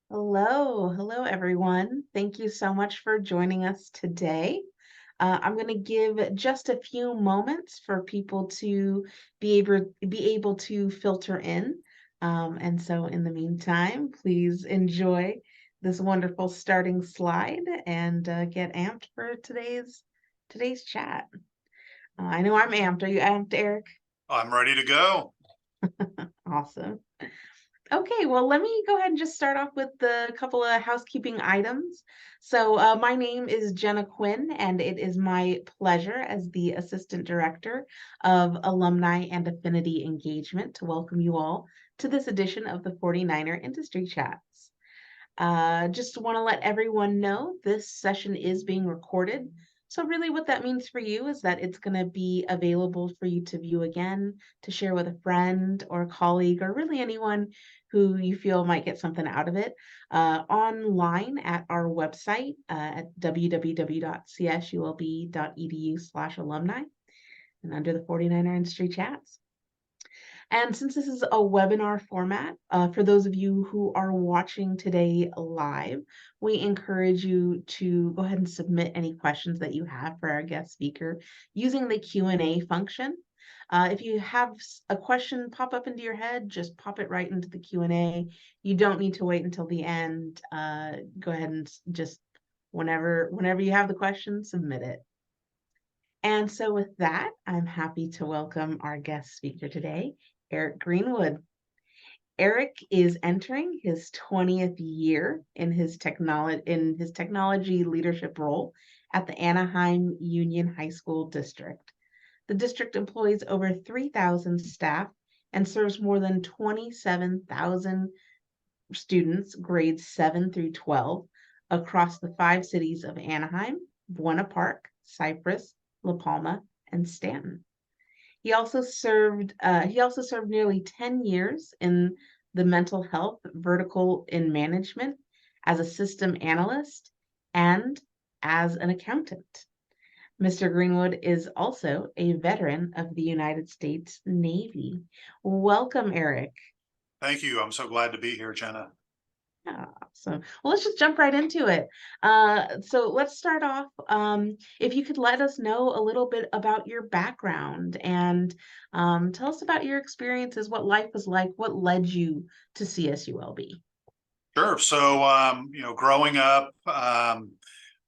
Hello, everyone. Thank you so much for joining us today. I'm going to give just a few moments for people to be able to filter in. And so, in the meantime, please enjoy this wonderful starting slide and get amped for today's chat. I know I'm amped. Are you amped, Eric? I'm ready to go. Awesome. Okay, well, let me go ahead and just start off with the couple of housekeeping items. My name is Jenna Quinn, and it is my pleasure as the Assistant Director of Alumni and Affinity Engagement to welcome you all to this edition of the 49er Industry Chats. Just want to let everyone know this session is being recorded. So, really, what that means for you is that it's going to be available for you to view again, to share with a friend or a colleague, or really anyone who you feel might get something out of it online at our website at www.csulb.edu/alumni and under the 49er Industry Chats. And since this is a webinar format, for those of you who are watching today live, we encourage you to go ahead and submit any questions that you have for our guest speaker using the Q&A function. If you have a question pop up into your head, just pop it right into the Q&A. You don't need to wait until the end. Go ahead and just whenever you have the question, submit it. And so with that, I'm happy to welcome our guest speaker today, Erik Greenwood. Erik is entering his 20th year in his technology leadership role at the Anaheim Union High School District. The district employs over 3,000 staff and serves more than 27,000 students, grades 7 through 12, across the 5 cities of Anaheim, Buena Park, Cypress, La Palma, and Stanton. He also served nearly 10 years in the mental health vertical in management as a system analyst and as an accountant. Mr. Greenwood is also a veteran of the United States Navy. Welcome, Erik. Thank you. I'm so glad to be here, Jenna. Awesome. Well, let's just jump right into it. So let's start off. If you could let us know a little bit about your background and tell us about your experiences, what life was like, what led you to CSULB. Sure. So, growing up,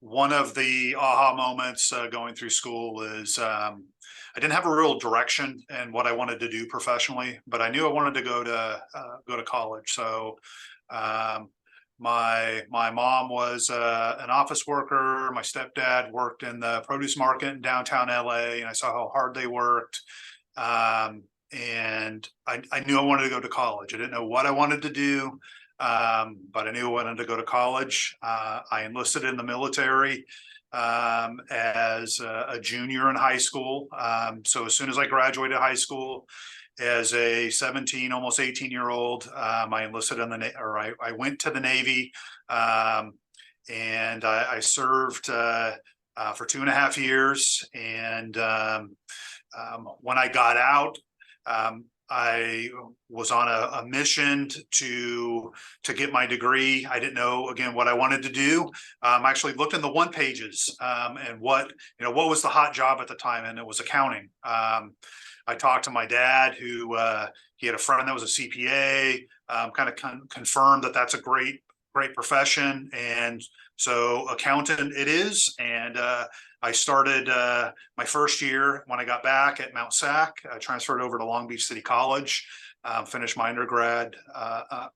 one of the aha moments going through school is I didn't have a real direction in what I wanted to do professionally, but I knew I wanted to go to college. So, my mom was an office worker. My stepdad worked in the produce market in downtown LA, and I saw how hard they worked. And I knew I wanted to go to college. I didn't know what I wanted to do, but I knew I wanted to go to college. I enlisted in the military as a junior in high school. So as soon as I graduated high school, as a 17, almost 18-year-old, I enlisted in I went to the Navy, and I served for 2.5 years. And when I got out, I was on a mission to get my degree. I didn't know, again, what I wanted to do. I actually looked in the one pages and what was the hot job at the time, and it was accounting. I talked to my dad, who he had a friend that was a CPA, kind of confirmed that that's a great profession. And so accountant it is. And I started my first year when I got back at Mount Sac. I transferred over to Long Beach City College, finished my undergrad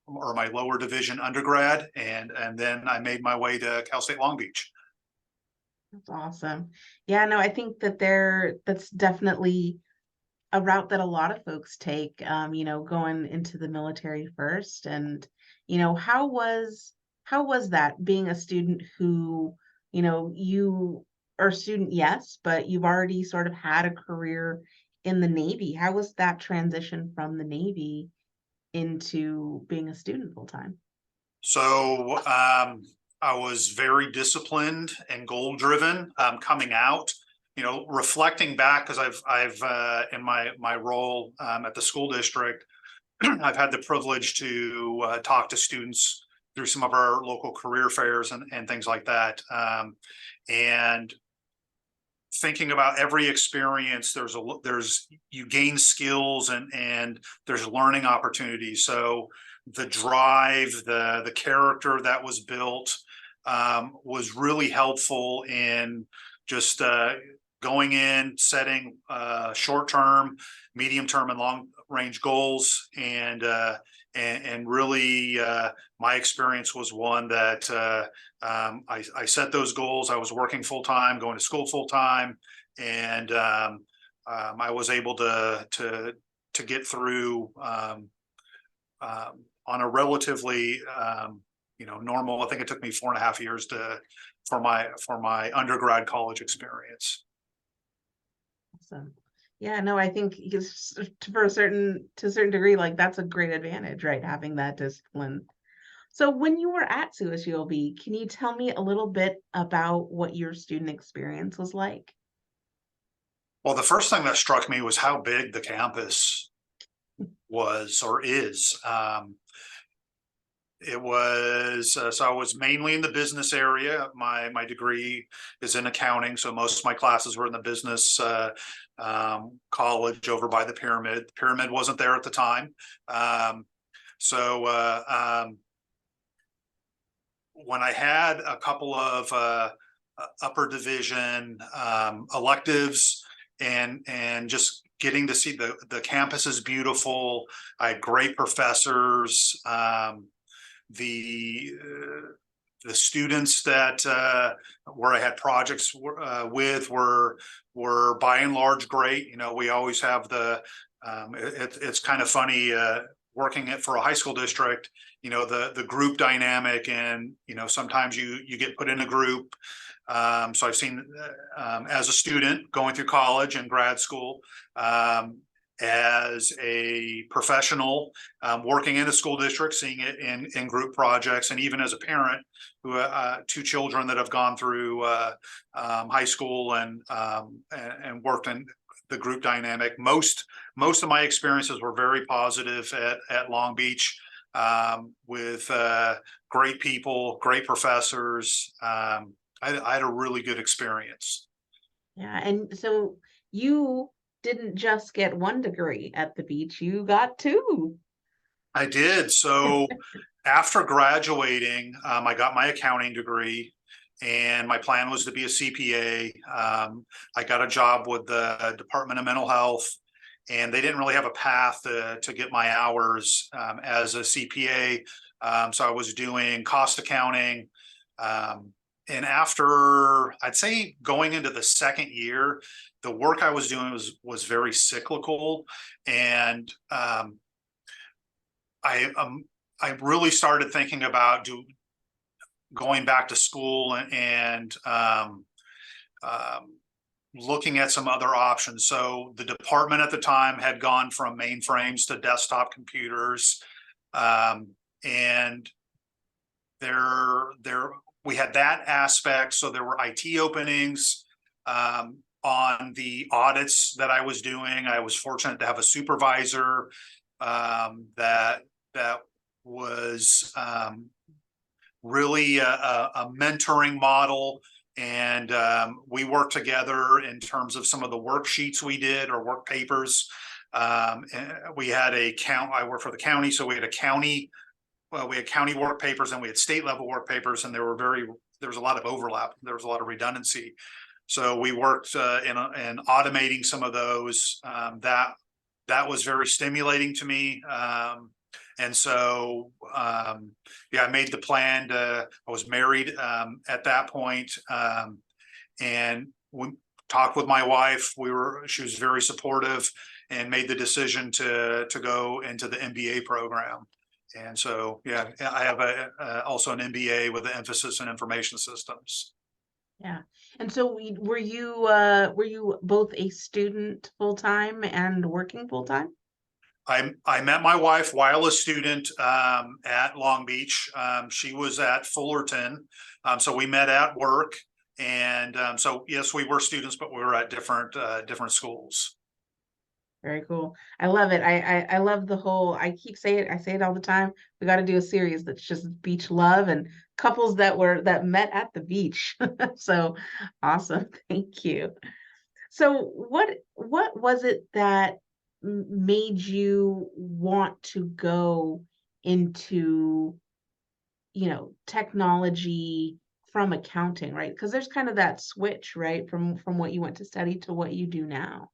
or my lower division undergrad, and then I made my way to Cal State Long Beach. That's awesome. Yeah, no, I think that's definitely a route that a lot of folks take, going into the military first. And, how was that being a student who, you are a student, yes, but you've already sort of had a career in the Navy. How was that transition from the Navy into being a student full time? So I was very disciplined and goal driven coming out. Reflecting back, because I've in my role at the school district, I've had the privilege to talk to students through some of our local career fairs and things like that. And thinking about every experience, there's you gain skills and there's learning opportunities. So the drive, the character that was built was really helpful in just going in, setting short-term, medium-term, and long-range goals, and really my experience was one that I set those goals. I was working full-time, going to school full-time, and I was able to get through on a relatively normal. I think it took me 4.5 years for my undergrad college experience. Awesome. Yeah, no, I think to a certain degree, like that's a great advantage, right? Having that discipline. So when you were at CSULB, can you tell me a little bit about what your student experience was like? Well, the first thing that struck me was how big the campus was or is. It was so I was mainly in the business area. My degree is in accounting, so most of my classes were in the business college over by the Pyramid. The Pyramid wasn't there at the time, so when I had a couple of upper division electives and just getting to see the campus is beautiful. I had great professors. The students that where I had projects with were by and large great. We always have it's kind of funny working it for a high school district. The group dynamic, and sometimes you get put in a group. So I've seen as a student going through college and grad school, as a professional working in a school district, seeing it in group projects, and even as a parent who 2 children that have gone through high school and worked in the group dynamic. Most of my experiences were very positive at Long Beach, with great people, great professors. I had a really good experience. Yeah, and so you didn't just get one degree at the beach, you got 2. I did. So after graduating, I got my accounting degree, and my plan was to be a CPA. I got a job with the Department of Mental Health, and they didn't really have a path to get my hours as a CPA. So I was doing cost accounting. And after, I'd say, going into the second year, the work I was doing was very cyclical, and I really started thinking about going back to school and looking at some other options. So the department at the time had gone from mainframes to desktop computers, and we had that aspect. So there were IT openings. On the audits that I was doing, I was fortunate to have a supervisor that was really a mentoring model, and we worked together in terms of some of the worksheets we did, or work papers. And we had I worked for the county, so we had county work papers, and we had state level work papers, and there was a lot of overlap. There was a lot of redundancy. So we worked in automating some of those. That was very stimulating to me. And so, I made the plan I was married at that point, and we talked with my wife. She was very supportive, and made the decision to go into the MBA program. And so, I have also an MBA with an emphasis in information systems. Yeah. And so were you both a student full-time and working full-time? I met my wife while a student at Long Beach. She was at Fullerton, so we met at work, and so yes, we were students, but we were at different schools. Very cool. I love it. I love the whole, I say it all the time. We got to do a series that's just beach love and couples that met at the beach. So awesome. Thank you. So what was it that made you want to go into, technology from accounting, right? Because there's kind of that switch, right, from what you went to study to what you do now.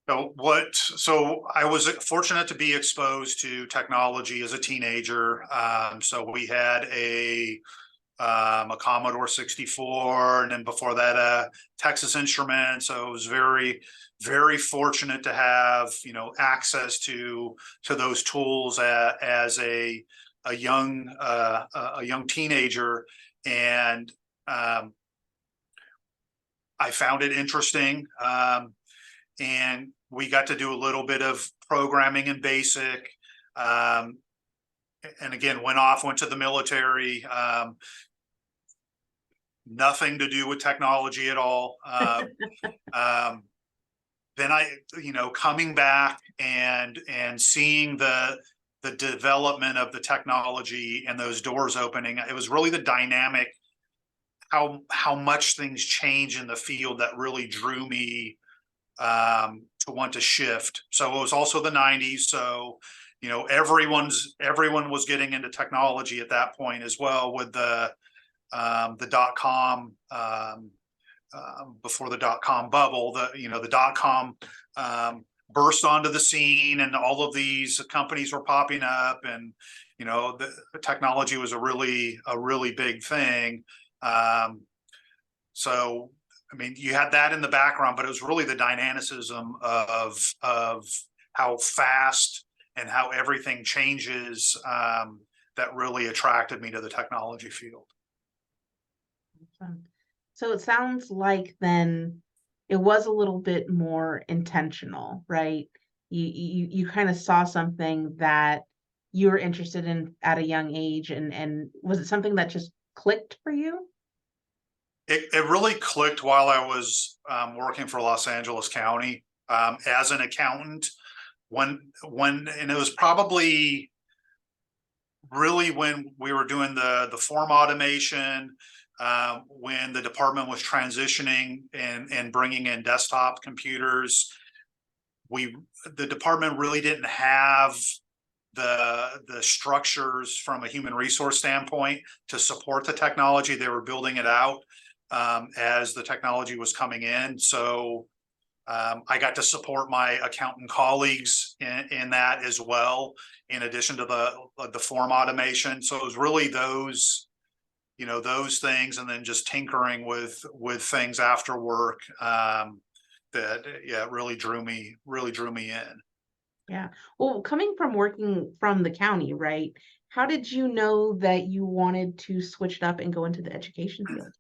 So I was fortunate to be exposed to technology as a teenager. So we had a Commodore 64, and then before that, a Texas Instrument. So it was very, very fortunate to have, access to those tools as a young teenager. And I found it interesting. And we got to do a little bit of programming in BASIC. And again, went to the military. Nothing to do with technology at all. Then coming back and seeing the development of the technology and those doors opening, it was really the dynamic, how much things change in the field that really drew me to want to shift. So it was also the 90s. So, everyone was getting into technology at that point as well, with the .com, before the .com bubble, the .com burst onto the scene, and all of these companies were popping up, and the technology was a really big thing. So I mean, you had that in the background, but it was really the dynamicism of how fast and how everything changes, that really attracted me to the technology field. Awesome. So it sounds like then it was a little bit more intentional, right? You kind of saw something that you were interested in at a young age, and was it something that just clicked for you? It really clicked while I was working for Los Angeles County as an accountant. And it was probably really when we were doing the form automation, when the department was transitioning and bringing in desktop computers. The department really didn't have the structures from a human resource standpoint to support the technology. They were building it out as the technology was coming in. So I got to support my accountant colleagues in that as well, in addition to the form automation. So it was really those things, and then just tinkering with things after work, that really drew me in. Yeah. Well, coming from working from the county, right? How did you know that you wanted to switch it up and go into the education field?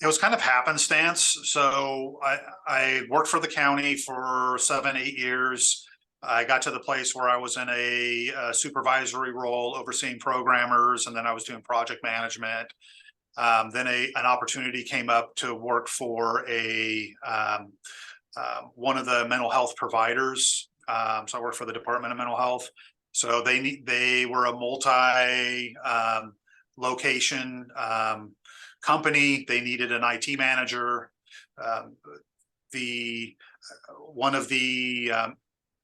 It was kind of happenstance. So I worked for the county for 7-8 years. I got to the place where I was in a supervisory role overseeing programmers, and then I was doing project management. Then an opportunity came up to work for one of the mental health providers. So I worked for the Department of Mental Health. So they were a multi location company. They needed an IT manager. One of the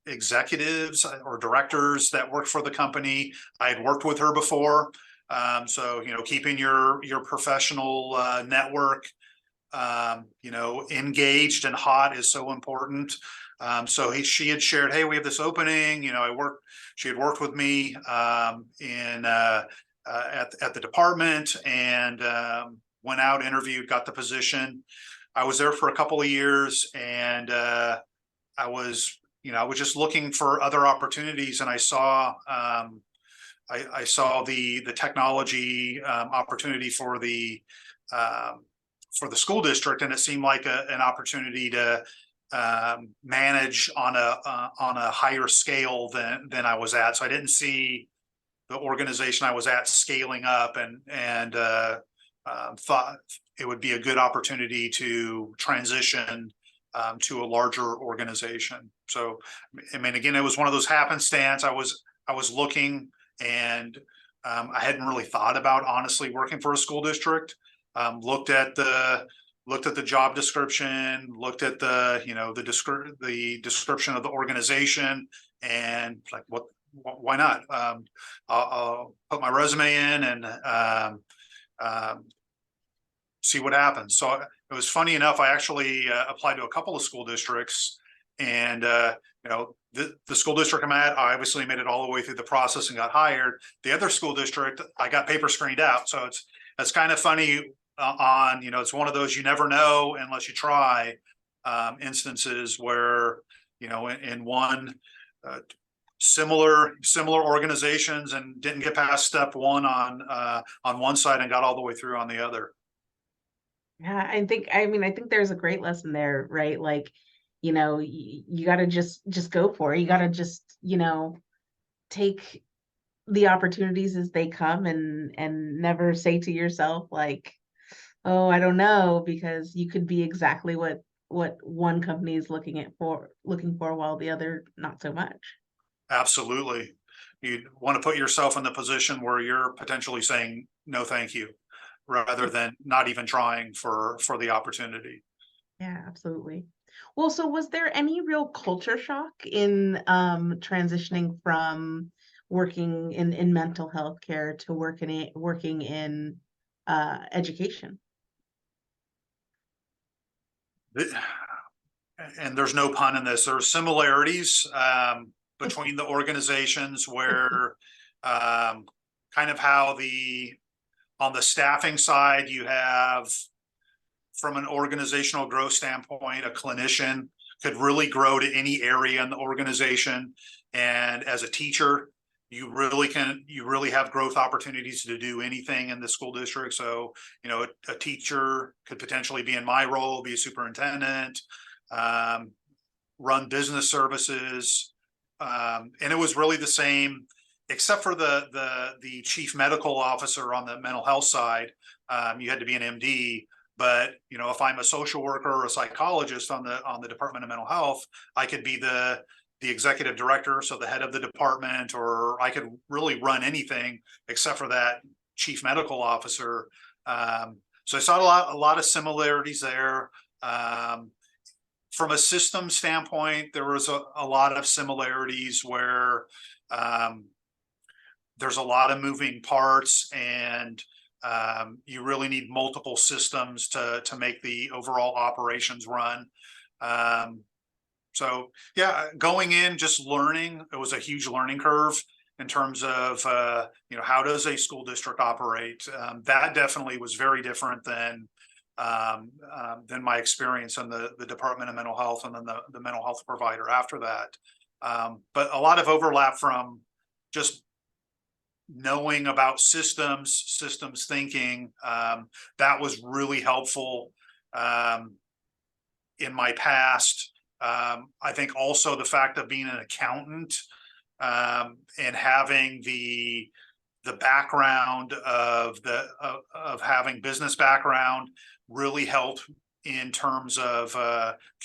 executives or directors that worked for the company, I had worked with her before. So keeping your professional network engaged and hot is so important. So she had shared, hey, we have this opening. She had worked with me in at the department, and went out, interviewed, got the position. I was there for a couple of years, and I was just looking for other opportunities, and I saw the technology opportunity for the school district, and it seemed like an opportunity to manage on a higher scale than I was at. So I didn't see the organization I was at scaling up, and thought it would be a good opportunity to transition to a larger organization. So, I mean, again, it was one of those happenstance. I was looking, and I hadn't really thought about honestly working for a school district. Looked at the job description, looked at the description of the organization, and like, why not? I'll put my resume in and see what happens. So it was funny enough. I actually applied to a couple of school districts, and the school district I'm at, I obviously made it all the way through the process and got hired. The other school district, I got paper screened out. So it's kind of funny. It's one of those you never know unless you try instances where in one similar organizations and didn't get past step one on one side and got all the way through on the other. Yeah, I think there's a great lesson there, right? Like, you got to just go for it. You got to just, take the opportunities as they come, and never say to yourself like, oh, I don't know, because you could be exactly what one company is looking for while the other not so much. Absolutely. You want to put yourself in the position where you're potentially saying no thank you, rather than not even trying for the opportunity. Yeah, absolutely. Well, so was there any real culture shock in transitioning from working in mental health care to working in education? And there's no pun in this. There's similarities between the organizations where kind of how on the staffing side, you have, from an organizational growth standpoint, a clinician could really grow to any area in the organization. And as a teacher, you really have growth opportunities to do anything in the school district. So, a teacher could potentially be in my role, be a superintendent, run business services. And it was really the same, except for the chief medical officer on the mental health side. You had to be an MD. But if I'm a social worker or a psychologist on the Department of Mental Health, I could be the executive director, so the head of the department, or I could really run anything except for that chief medical officer. So I saw a lot of similarities there. From a system standpoint, there was a lot of similarities where there's a lot of moving parts, and you really need multiple systems to make the overall operations run. So yeah, going in, just learning, it was a huge learning curve in terms of, how does a school district operate? That definitely was very different than my experience in the Department of Mental Health, and then the mental health provider after that. But a lot of overlap from just knowing about systems thinking. That was really helpful in my past. I think also the fact of being an accountant and having the background of having business background really helped in terms of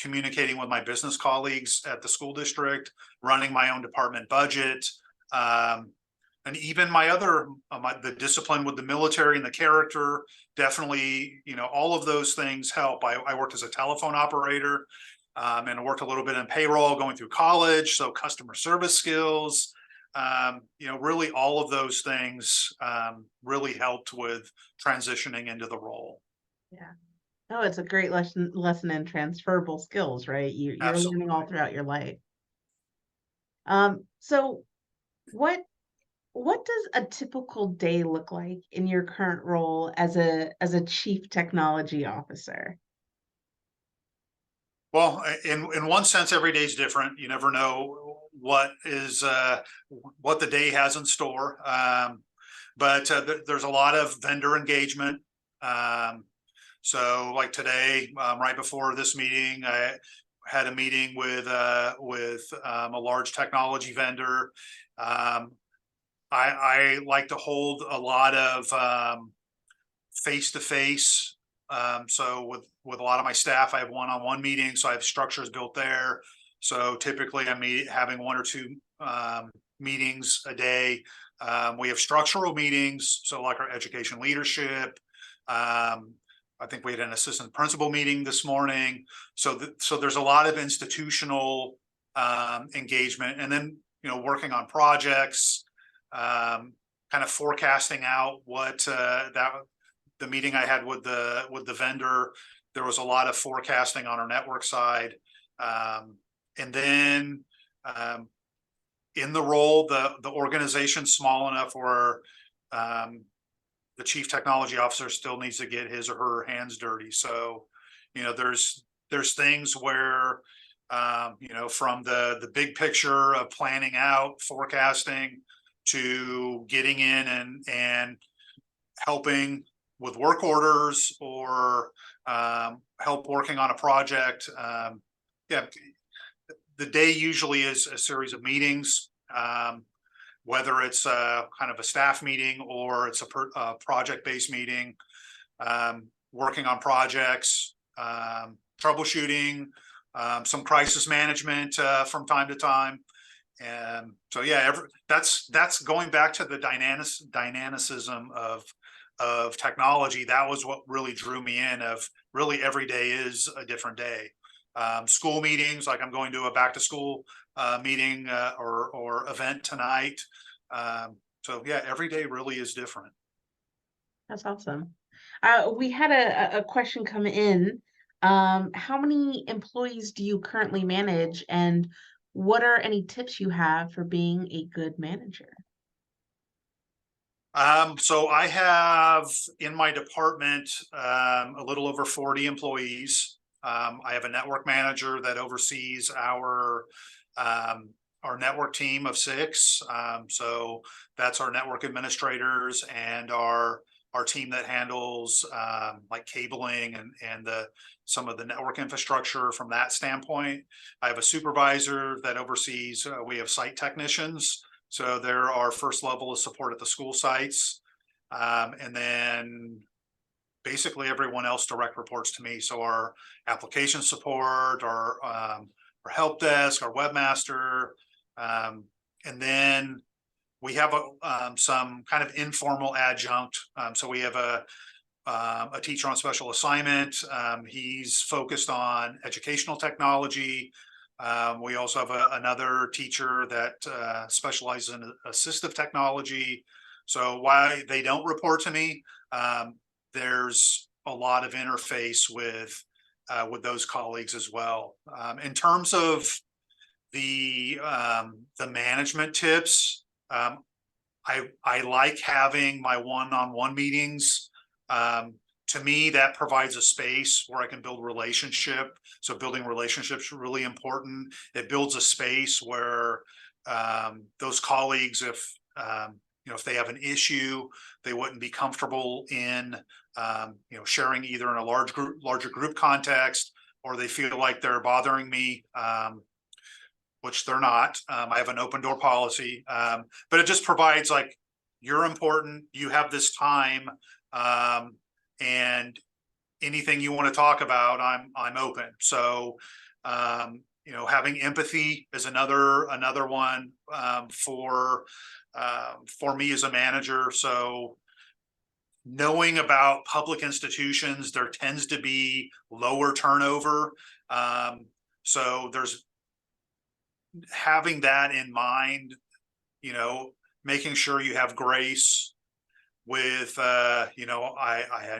communicating with my business colleagues at the school district, running my own department budget, and even my other the discipline with the military and the character. Definitely, all of those things help. I worked as a telephone operator, and I worked a little bit in payroll going through college, so customer service skills. Really all of those things really helped with transitioning into the role. Yeah. No, it's a great lesson in transferable skills, right? You're learning all Absolutely. throughout your life. So what does a typical day look like in your current role as a chief technology officer? Well, in one sense, every day is different. You never know what the day has in store. But there's a lot of vendor engagement. So like today, right before this meeting, I had a meeting with a large technology vendor. I like to hold a lot of face-to-face So with a lot of my staff, I have one-on-one meetings, so I have structures built there. So typically I'm having one or two meetings a day. We have structural meetings, so like our education leadership. I think we had an assistant principal meeting this morning. So there's a lot of institutional engagement, and then working on projects, kind of forecasting out what the meeting I had with the vendor. There was a lot of forecasting on our network side, and then in the role, the organization's small enough where the chief technology officer still needs to get his or her hands dirty. So, there's things where, from the big picture of planning out, forecasting, to getting in and helping with work orders, or help working on a project. Yeah, the day usually is a series of meetings. Whether it's kind of a staff meeting or it's a project-based meeting, working on projects, troubleshooting, some crisis management from time to time. And so, yeah, that's going back to the dynamicism of technology. That was what really drew me in. Of really, every day is a different day. School meetings, like I'm going to a back to school meeting or event tonight. So yeah, every day really is different. That's awesome. We had a question come in. How many employees do you currently manage, and what are any tips you have for being a good manager? So I have in my department a little over 40 employees. I have a network manager that oversees our network team of 6. So that's our network administrators and our team that handles like cabling and some of the network infrastructure from that standpoint. I have a supervisor that oversees, we have site technicians. So they're our first level of support at the school sites. And then basically everyone else direct reports to me. So our application support, our help desk, our webmaster, and then we have some kind of informal adjunct. So we have a teacher on special assignment. He's focused on educational technology. We also have another teacher that specializes in assistive technology. So while they don't report to me, there's a lot of interface with those colleagues as well. In terms of the management tips, I like having my one-on-one meetings. To me, that provides a space where I can build relationship. So building relationships is really important. It builds a space where those colleagues, if they have an issue, they wouldn't be comfortable in sharing either in a larger group context, or they feel like they're bothering me, which they're not. I have an open door policy, but it just provides like, you're important, you have this time, and anything you want to talk about, I'm open. So, having empathy is another one for me as a manager. So knowing about public institutions, there tends to be lower turnover. So there's having that in mind, making sure you have grace with, I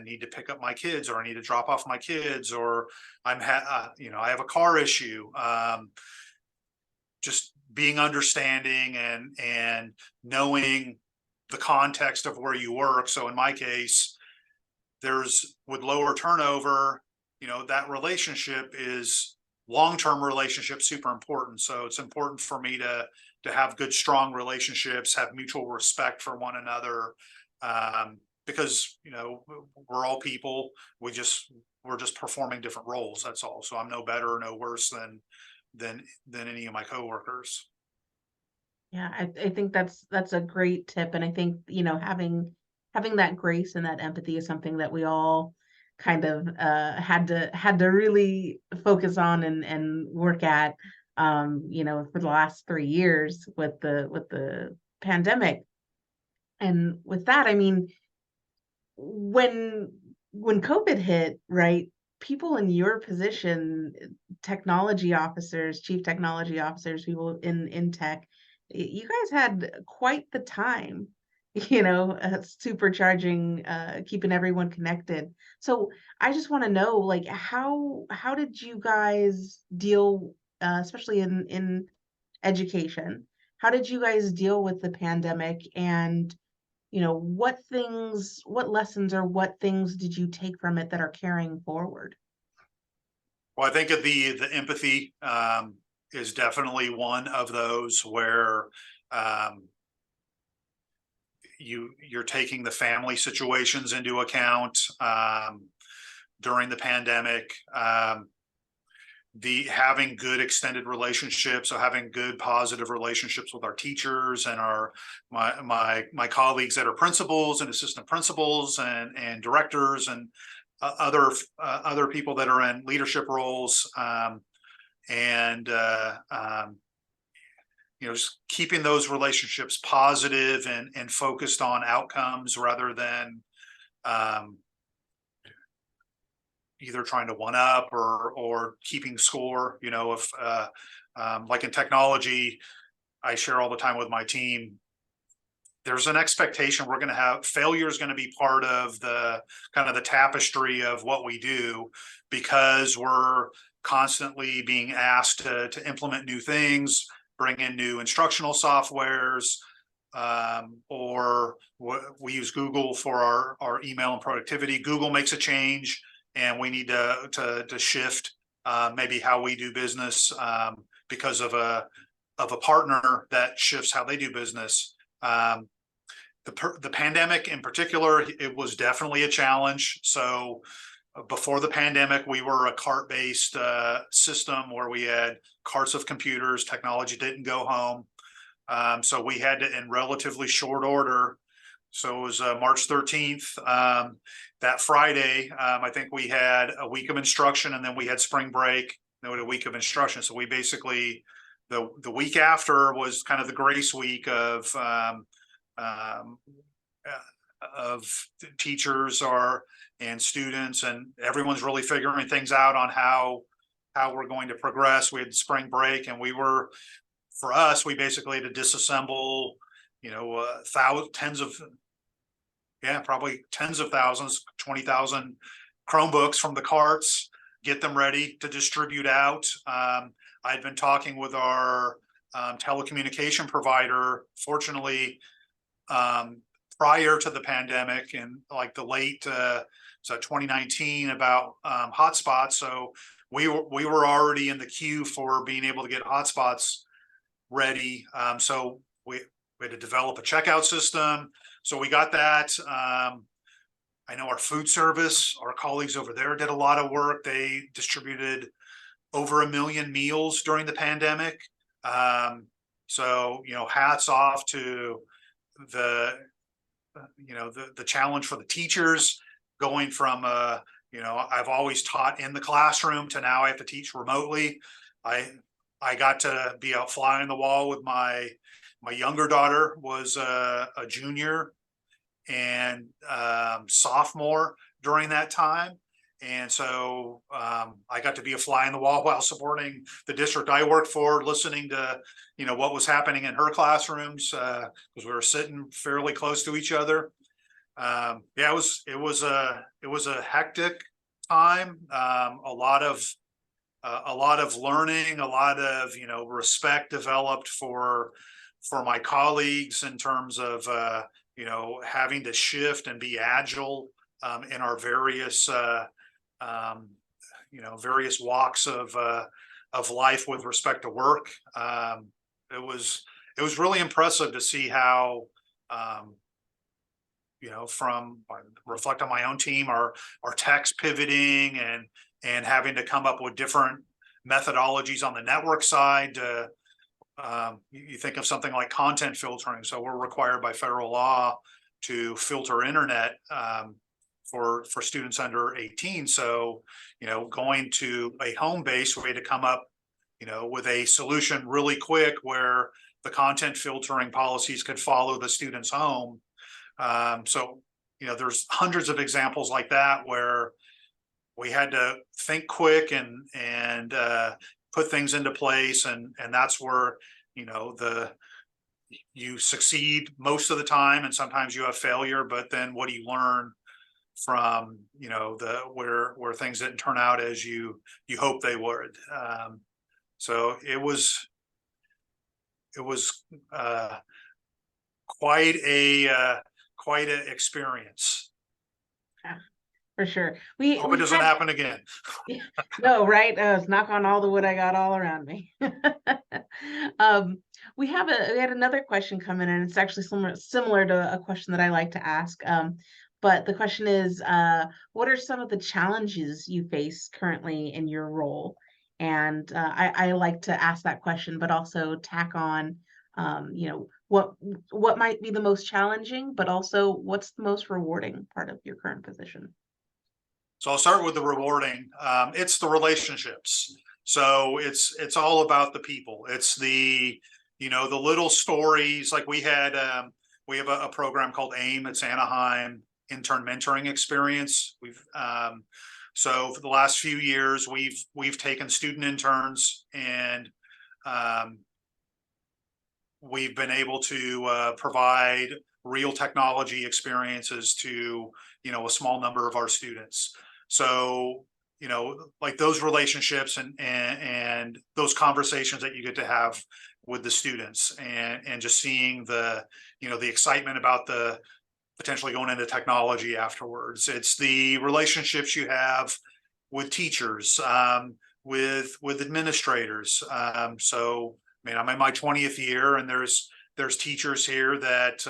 need to pick up my kids, or I need to drop off my kids, or I have a car issue. Just being understanding and knowing the context of where you work. So in my case, with lower turnover, that relationship is long-term relationship, super important. So it's important for me to have good, strong relationships, have mutual respect for one another, because we're all people. We're just performing different roles. That's all. So I'm no better or no worse than any of my coworkers. Yeah, I think that's a great tip, and I think having that grace and that empathy is something that we all kind of had to really focus on and work at, for the last 3 years with the pandemic. And with that, I mean, when when COVID hit, right, people in your position, technology officers, chief technology officers, people in tech, you guys had quite the time, supercharging, keeping everyone connected. So I just want to know, like, how did you guys deal, especially in education? How did you guys deal with the pandemic, and what lessons or what things did you take from it that are carrying forward? Well, I think of the empathy is definitely one of those where um, you're taking the family situations into account during the pandemic. The having good extended relationships, so having good positive relationships with our teachers and my colleagues that are principals and assistant principals and directors and other people that are in leadership roles, and just keeping those relationships positive and focused on outcomes rather than um, either trying to one up or keeping score. If like in technology, I share all the time with my team. There's an expectation we're going to have failure is going to be part of the kind of the tapestry of what we do, because we're constantly being asked to implement new things, bring in new instructional softwares, or we use Google for our email and productivity. Google makes a change, and we need to shift maybe how we do business because of a partner that shifts how they do business. The pandemic in particular, it was definitely a challenge. So before the pandemic, we were a cart-based system where we had carts of computers. Technology didn't go home. So we had to, in relatively short order. So it was March 13th. That Friday, I think we had a week of instruction, and then we had spring break. Then we had a week of instruction. So we basically, the week after was kind of the grace week um, of teachers and students, and everyone's really figuring things out on how we're going to progress. We had spring break, and for us, we basically had to disassemble, probably tens of thousands, 20,000 Chromebooks from the carts, get them ready to distribute out. I'd been talking with our telecommunication provider. Fortunately, prior to the pandemic, in like the late 2019, about hotspots. So we were already in the queue for being able to get hotspots ready. So we had to develop a checkout system. So we got that. I know our food service, our colleagues over there did a lot of work. They distributed over 1 million meals during the pandemic. So hats off to the challenge for the teachers, going from I've always taught in the classroom to now I have to teach remotely. I got to be out flying the wall with my younger daughter, was a junior and sophomore during that time. And so I got to be a fly in the wall while supporting the district I worked for, listening to what was happening in her classrooms, because we were sitting fairly close to each other. It was a hectic time. A lot of learning, a lot of respect developed for my colleagues in terms of having to shift and be agile in our various various walks of life with respect to work. It was really impressive to see how from reflect on my own team, our techs pivoting and having to come up with different methodologies on the network side. You think of something like content filtering. So we're required by federal law to filter internet for students under 18. So, going to a home base, we had to come up, with a solution really quick where the content filtering policies could follow the student's home. So, there's hundreds of examples like that where we had to think quick and put things into place, and that's where you succeed most of the time, and sometimes you have failure. But then, what do you learn from the where things didn't turn out as you hope they would? So it was quite a experience. Yeah, for sure. Hope it doesn't happen again. No, right? Knock on all the wood I got all around me. um, we had another question come in, and it's actually similar to a question that I like to ask. But the question is, what are some of the challenges you face currently in your role? And I like to ask that question, but also tack on, what might be the most challenging, but also what's the most rewarding part of your current position? So I'll start with the rewarding. It's the relationships. So it's all about the people. It's the little stories. Like we have a program called AIM. It's Anaheim Intern Mentoring Experience. So for the last few years, we've taken student interns, and we've been able to provide real technology experiences to a small number of our students. So like those relationships and those conversations that you get to have with the students, and just seeing the the excitement about the potentially going into technology afterwards. It's the relationships you have with teachers, with administrators. So I mean, I'm in my 20th year, and there's teachers here that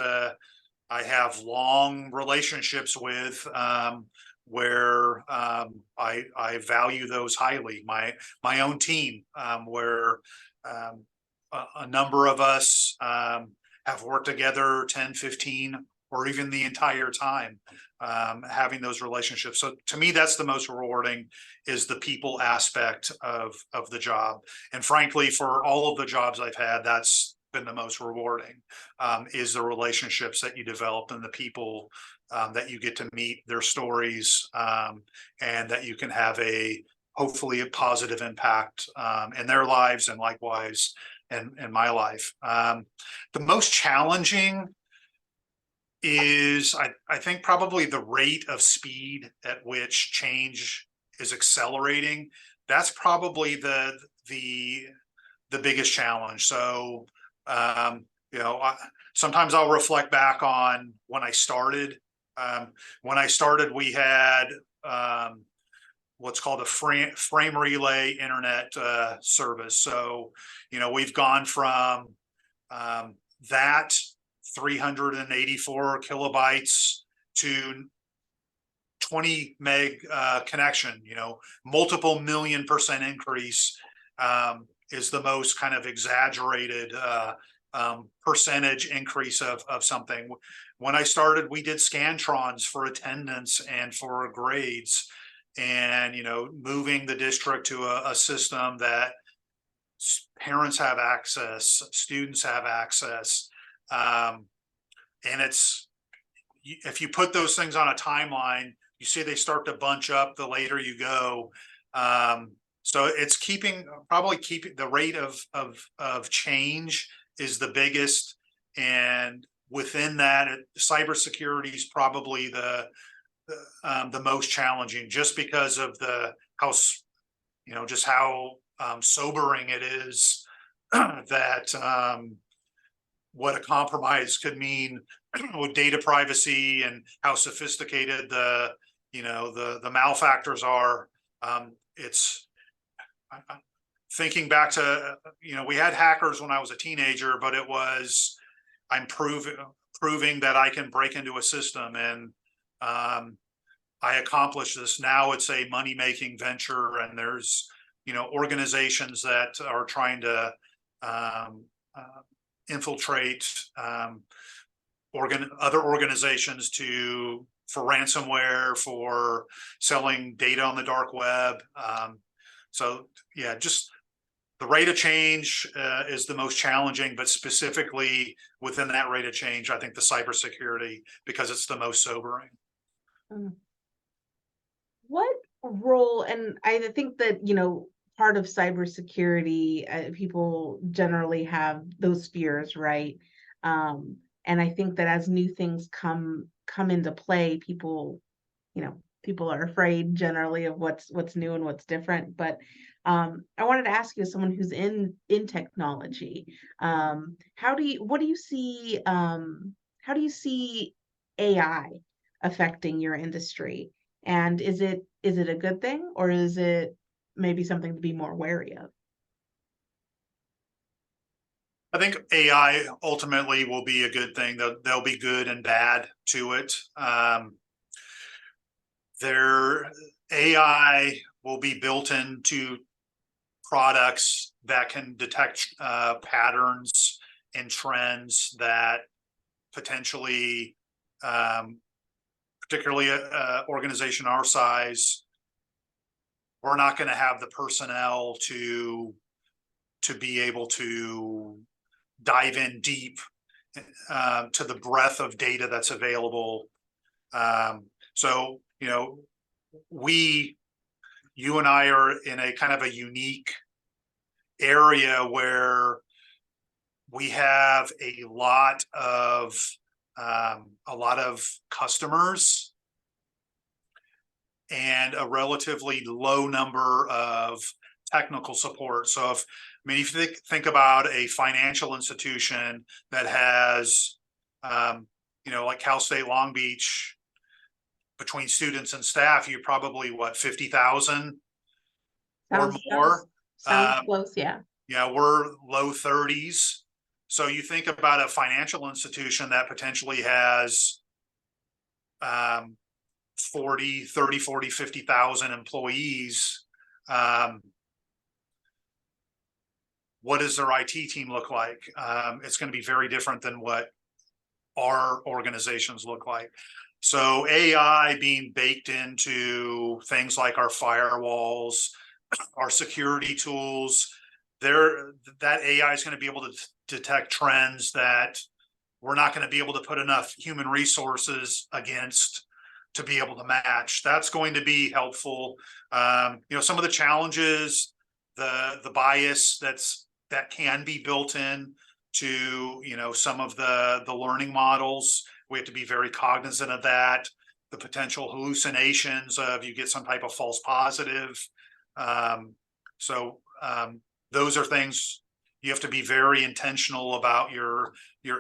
I have long relationships with, where I value those highly. My own team, where a number of us have worked together 10, 15, or even the entire time, having those relationships. So to me, that's the most rewarding, is the people aspect of the job. And frankly, for all of the jobs I've had, that's been the most rewarding, is the relationships that you develop and the people that you get to meet, their stories, and that you can have hopefully a positive impact in their lives, and likewise in my life. The most challenging is, I think, probably the rate of speed at which change is accelerating. That's probably the biggest challenge. So sometimes I'll reflect back on when I started. We had what's called a frame relay internet service. So we've gone from that 384 kilobytes to 20 meg connection. Multiple million% increase is the most kind of exaggerated percentage increase of something. When I started, we did scantrons for attendance and for grades, and moving the district to a system that parents have access, students have access. And if you put those things on a timeline, you see they start to bunch up the later you go. So it's probably keeping the rate of change is the biggest. And within that, cybersecurity is probably the most challenging, just because of how sobering it is that what a compromise could mean with data privacy, and how sophisticated the malfactors are. It's thinking back to, we had hackers when I was a teenager, but it was, I'm proving that I can break into a system, and I accomplished this. Now it's a money-making venture, and there's organizations that are trying to infiltrate other organizations for ransomware, for selling data on the dark web. So yeah, just the rate of change is the most challenging, but specifically within that rate of change, I think the cybersecurity, because it's the most sobering. Mm. What role, and I think that, part of cybersecurity, people generally have those fears, right? And I think that as new things come into play, people are afraid generally of what's new and what's different. But I wanted to ask you, as someone who's in technology, how do you see AI affecting your industry? And is it a good thing, or is it maybe something to be more wary of? I think AI ultimately will be a good thing. There'll be good and bad to it. Their AI will be built into products that can detect patterns and trends that potentially, particularly an organization our size, we're not going to have the personnel to be able to dive in deep to the breadth of data that's available. So, you and I are in a kind of a unique area where we have a lot of customers and a relatively low number of technical support. So if you think about a financial institution that has, like Cal State Long Beach, between students and staff, you're probably 50,000 or Sounds more. sounds close, yeah. Yeah, we're low 30s. So you think about a financial institution that potentially has 50,000 employees. What does their IT team look like? It's going to be very different than what our organizations look like. So AI being baked into things like our firewalls, our security tools, that AI is going to be able to detect trends that we're not going to be able to put enough human resources against to be able to match. That's going to be helpful. Some of the challenges, the bias that can be built in to some of the learning models. We have to be very cognizant of that. The potential hallucinations of you get some type of false positive. Those are things you have to be very intentional about your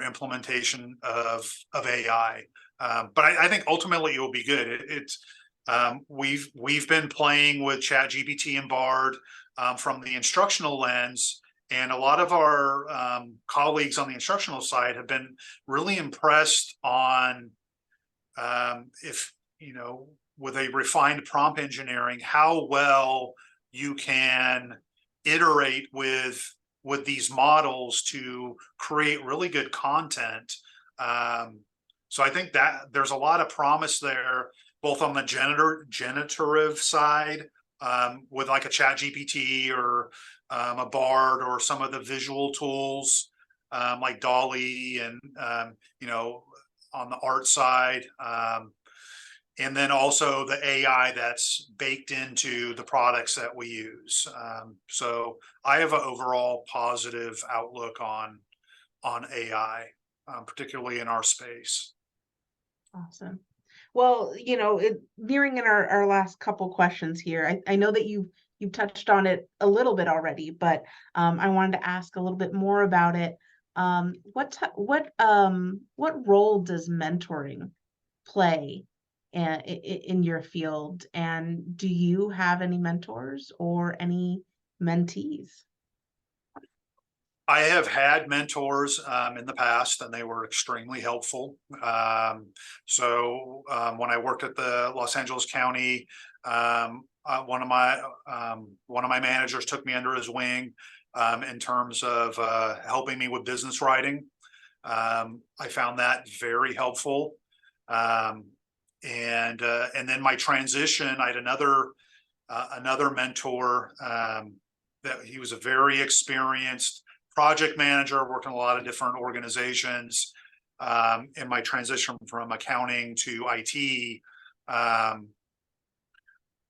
implementation of AI. But I think ultimately it will be good. We've been playing with ChatGPT and Bard from the instructional lens, and a lot of our colleagues on the instructional side have been really impressed on with a refined prompt engineering, how well you can iterate with these models to create really good content. So I think that there's a lot of promise there, both on the generative side, with like a ChatGPT or a Bard, or some of the visual tools like Dolly, and on the art side, and then also the AI that's baked into the products that we use. So I have an overall positive outlook on AI, particularly in our space. Awesome. Well, nearing in our last couple questions here, I know that you've touched on it a little bit already, but I wanted to ask a little bit more about it. What role does mentoring play in your field, and do you have any mentors or any mentees? I have had mentors in the past, and they were extremely helpful. So when I worked at the Los Angeles County, one of my managers took me under his wing in terms of helping me with business writing. I found that very helpful. And then my transition, I had another mentor, that he was a very experienced project manager, worked in a lot of different organizations. In my transition from accounting to IT,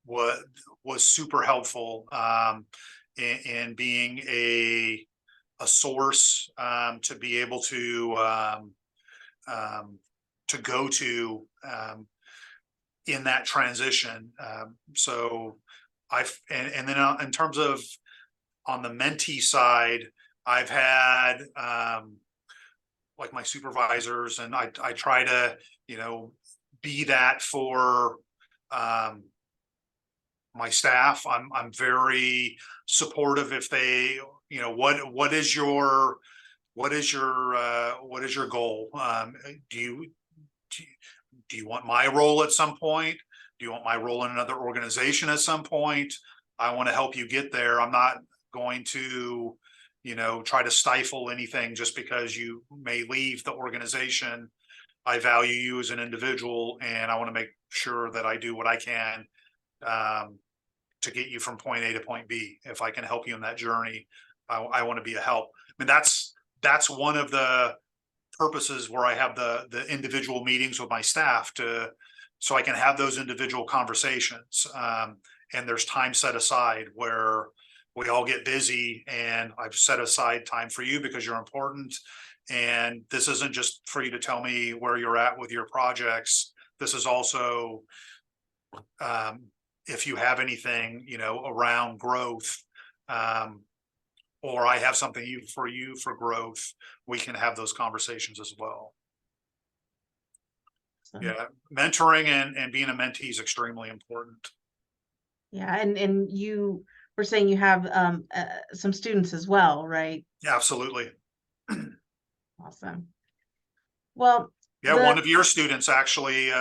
was super helpful, in being a source, to be able to go to, in that transition. So and then in terms of on the mentee side, I've had, like my supervisors, and I try to, be that for, my staff. I'm very supportive if they, what is your goal? Do you, do you want my role at some point? Do you want my role in another organization at some point? I want to help you get there. I'm not going to, try to stifle anything just because you may leave the organization. I value you as an individual, and I want to make sure that I do what I can, to get you from point A to point B. If I can help you in that journey, I want to be a help. I mean, that's one of the purposes where I have the individual meetings with my staff, so I can have those individual conversations. And there's time set aside where we all get busy, and I've set aside time for you because you're important. And this isn't just for you to tell me where you're at with your projects. This is also, if you have anything, around growth, or I have something for you for growth, we can have those conversations as well. So, Yeah, mentoring and being a mentee is extremely important. yeah, and you were saying you have some students as well, right? Yeah, absolutely. Awesome. Well, Yeah, one of your students actually,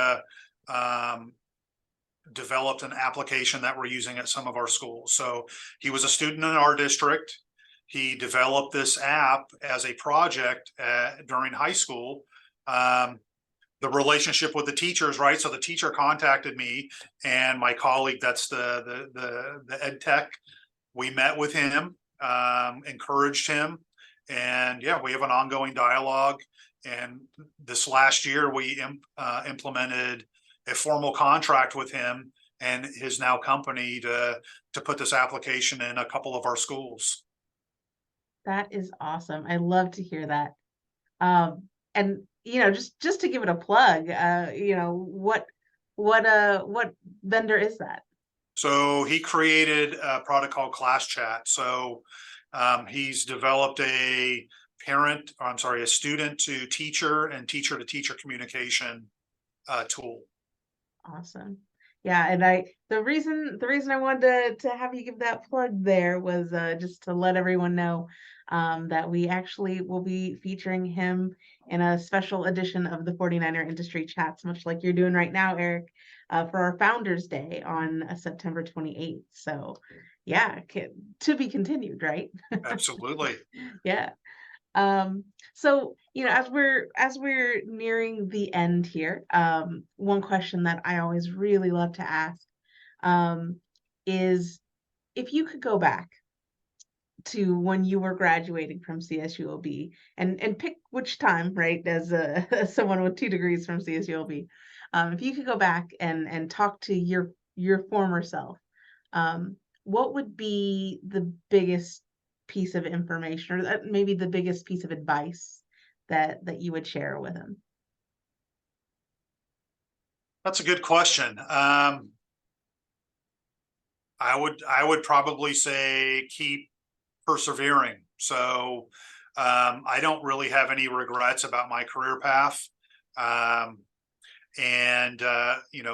developed an application that we're using at some of our schools. So he was a student in our district. He developed this app as a project, during high school. The relationship with the teachers, right? So the teacher contacted me and my colleague, that's the ed tech. We met with him, encouraged him, and yeah, we have an ongoing dialogue. And this last year, we implemented a formal contract with him and his now company to put this application in a couple of our schools. That is awesome. I love to hear that. And just to give it a plug, what vendor is that? So he created a product called Class Chat. So he's developed a a student to teacher and teacher to teacher communication tool. Awesome. Yeah, and the reason I wanted to have you give that plug there was just to let everyone know that we actually will be featuring him in a special edition of the 49er Industry Chats, much like you're doing right now, Eric, for our Founders Day on September 28th. So yeah, to be continued, right? Absolutely. Yeah. So as we're nearing the end here, one question that I always really love to ask, um, is if you could go back to when you were graduating from CSULB and pick which time, right, as as someone with 2 degrees from CSULB, if you could go back and talk to your former self, what would be the biggest piece of information, or maybe the biggest piece of advice that you would share with him? That's a good question. I would probably say keep persevering. So I don't really have any regrets about my career path. And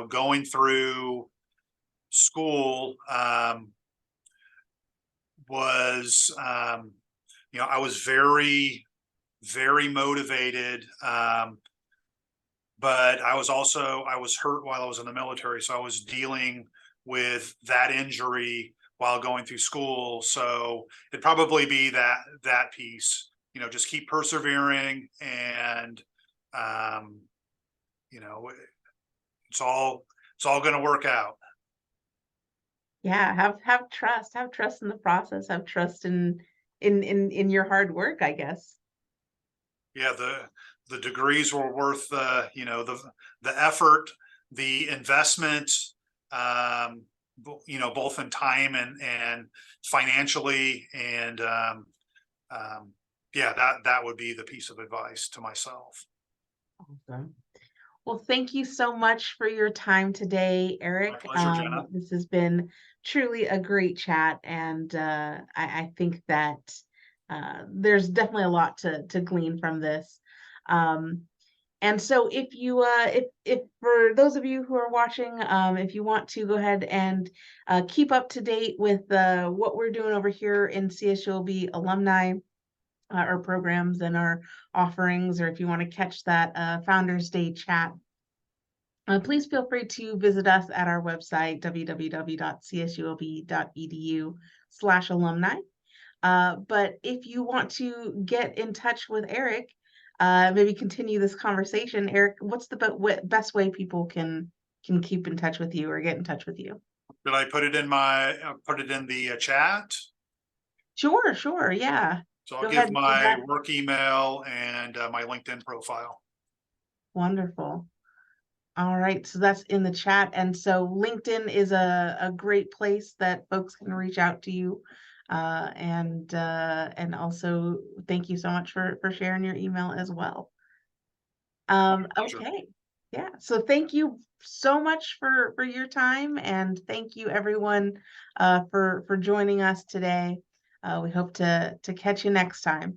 going through school, was I was very, very motivated. But I was hurt while I was in the military, so I was dealing with that injury while going through school. So it'd probably be that piece. just keep persevering, and um, you know, it's all going to work out. Yeah, have trust in the process, have trust in your hard work, I guess. Yeah, the degrees were worth the effort, the investment, both in time and financially, and yeah, that would be the piece of advice to myself. Awesome. Well, thank you so much for your time today, My Eric. pleasure, Jenna. This has been truly a great chat, and I think that there's definitely a lot to glean from this. Um, and so, if for those of you who are watching, if you want to go ahead and keep up to date with what we're doing over here in CSULB alumni, our programs and our offerings, or if you want to catch that Founders Day chat, please feel free to visit us at our website, www.csulb.edu/alumni. But if you want to get in touch with Eric, maybe continue this conversation, Eric, what's the best way people can keep in touch with you or get in touch with you? Did I put it in the chat? Sure, sure, yeah. So I'll Go ahead give and do my that. work email and my LinkedIn profile. Wonderful. All right, so that's in the chat. And so LinkedIn is a great place that folks can reach out to you. And also thank you so much for sharing your email as well. Pleasure. Okay. Yeah. So thank you so much for your time, and thank you everyone for joining us today. We hope to catch you next time.